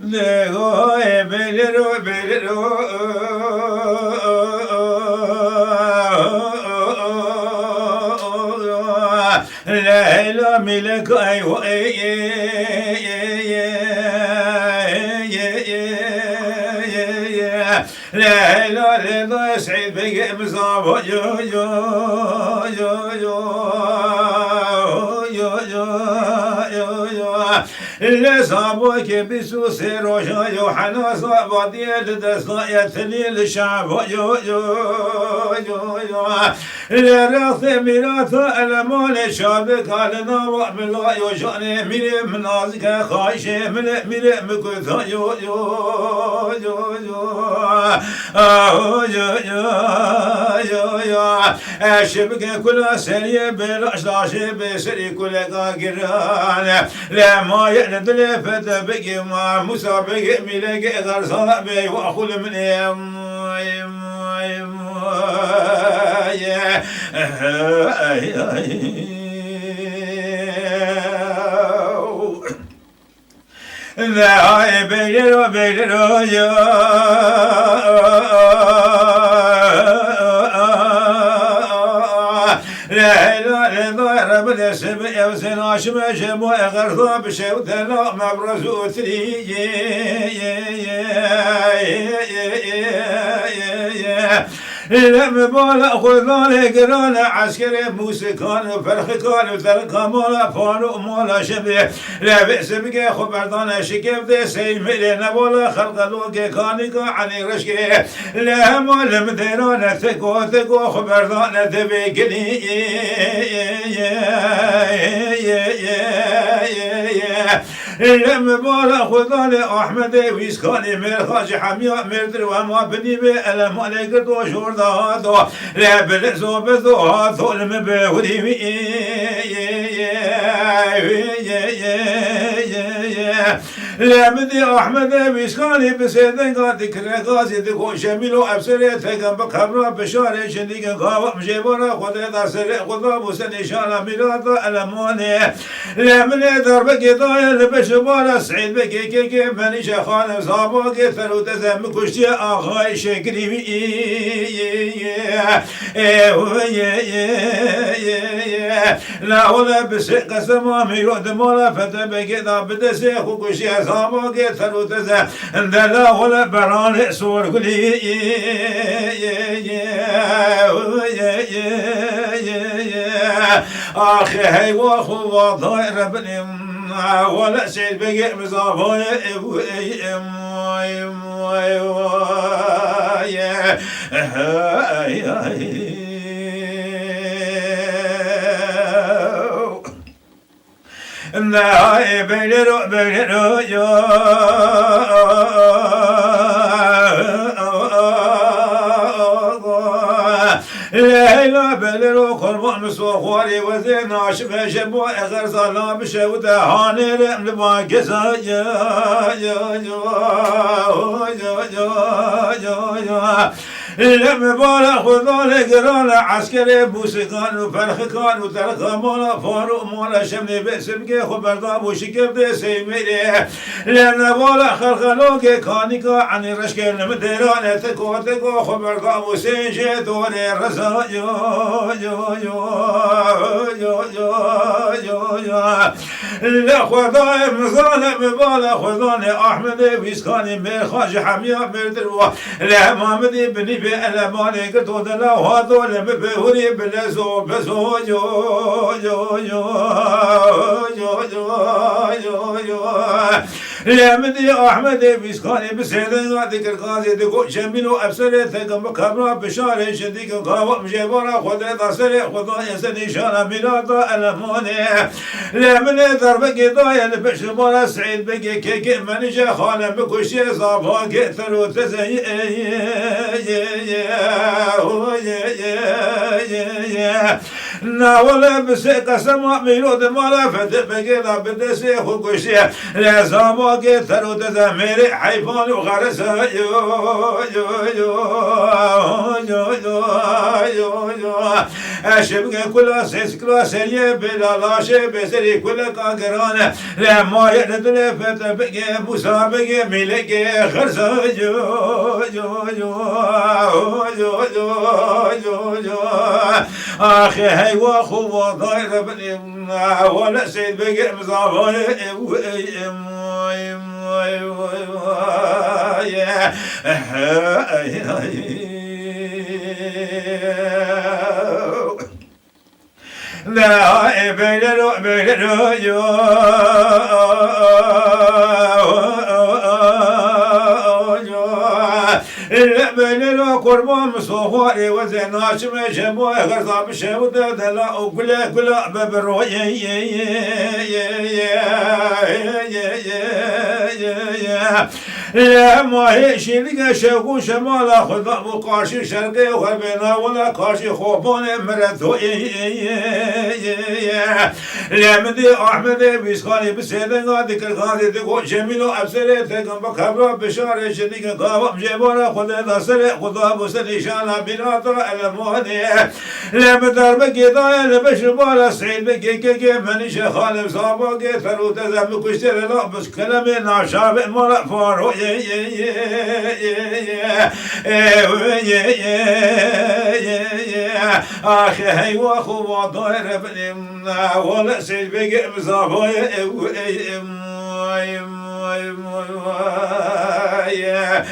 Legoy belero belero Leyla milek ay Leyla Leyla Sa'id bege mzabo yo yo yo yo yo yo yo yo اللي صابوك بسوس روجا يوحنا صابوا ديال دسنا يتني الشعب يو يو يو يو الراث ميراث المون شابك على نوع من لا يوجاني من منازك خايش من مكث يو يو يو يو يو يو يو يو الشبكة كلها سريع بالأشلاش بسري كلها قران لا ما ندلي فتبقي مع موسى بقي ملقي غير صاحبي واخذ من لا بيلو بيلو يا لا لا لا رب السبع وسنا شمع شمع غرضا بشوتنا مبرزو ثري لم بالا خذنا قرانا عسكري موسيقان فرخكان وتركا مالا فانو مالا شبه لا بئس بك خبردانا شكيف دي سيل ملينا بالا خلق لوكي كانيكا عني رشكي لا مال مديرانا ثقو خبردانا تبكني لم بالا خذاني احمد ويسكاني مرخاج حمياء مردر وما بني بألم عليك توشور دادو لا بلزو بذو ظلم بهدي لا مدي احمد ويسكاني بسيدن قاتك رقاسي تكون شميلو ابسريتك بخبر بشاري شنديك قاوة مجيبورا خذي دار سري خذا بوسني شانا ميلاد الموني لا من دربك ضايل بشبال سعيد بكي كي بني شخان صابوك ثلو تزم كشتي اخاي شكري لا ولا بس قسم ميرود مولا فتبكي ذا بدسي خوكشي صابوك ثلو تزم لا ولا بران سور كلي اخي هي واخو ضاير بني ولا سيد بقي مصافي ناي بيرو بيرو يو ليلى بلرو خربان مسوخوري وزين عاشق شبو اغر ظلام شوده هاني رم لما كسا يا لم بالا خذاني قرانا عسكري بوسكان وفرخكان وترخا مولا فاروق مولا شمني باسمكي خبرداب وشكف دي سيميري لأن بالا خلخلوكي كانيكا عني رشكي المديران تكو خبرداب وسينجي دوري رزا لا خذاني مظالم بالا خذاني أحمد ويسكاني ميرخاج حميا مردروا لا مامدي بني بألماني قطو دلا وهذول مبهوري بلزو بزو لا مدي أحمد بيسكاني بسيدن ذكر قاضي دقو شميلو أبسري ثقم بكبرا بشاري شديق قاوة مجيبورا خذي تصري خذا يسني شانا ميلادا ألماني لا من ضربك ضايا بشمورا سعيد بقي كيكي منجا خانا بكوشي صابها كثرو تزي ناولا بسيقة سما ميلود مالا فتبقى ذا بدسي خوكوشي لا زاما كثرو تزميري حيفان وغرسا اشبك كل سيس كل سريه بلا لاشه بسري كل كاغران لما يدل فتبقى مسابقه ملك خرزه جو جو جو جو جو جو اخي هي واخو ضاير بني ولا سيد بقى مصابه لا بيننا جو بيننا قربان مصواري وزناش مشمو غرضا بشمو دلا وكلا كلا ببرو يا ما هيش لقى شوقو شمال خذ ابو قاشي شرقي وبينا ولا قاشي خوفون مرثو يا مدي احمد بيسخاني بسيدن غادي غادي دغو جميل ابسرت كم بخبر بشار شديق قام جبر خذ دسر خذ ابو سديشانا بناطر المهدي لم درب كذا لبشبال سعيد بكيك من شخال صابق ثرو تزم كشتر لا بس كلامي ناشاب مر فارو اخي هي واخو ضاير بنمنا ولا سيد بقى مصابه يا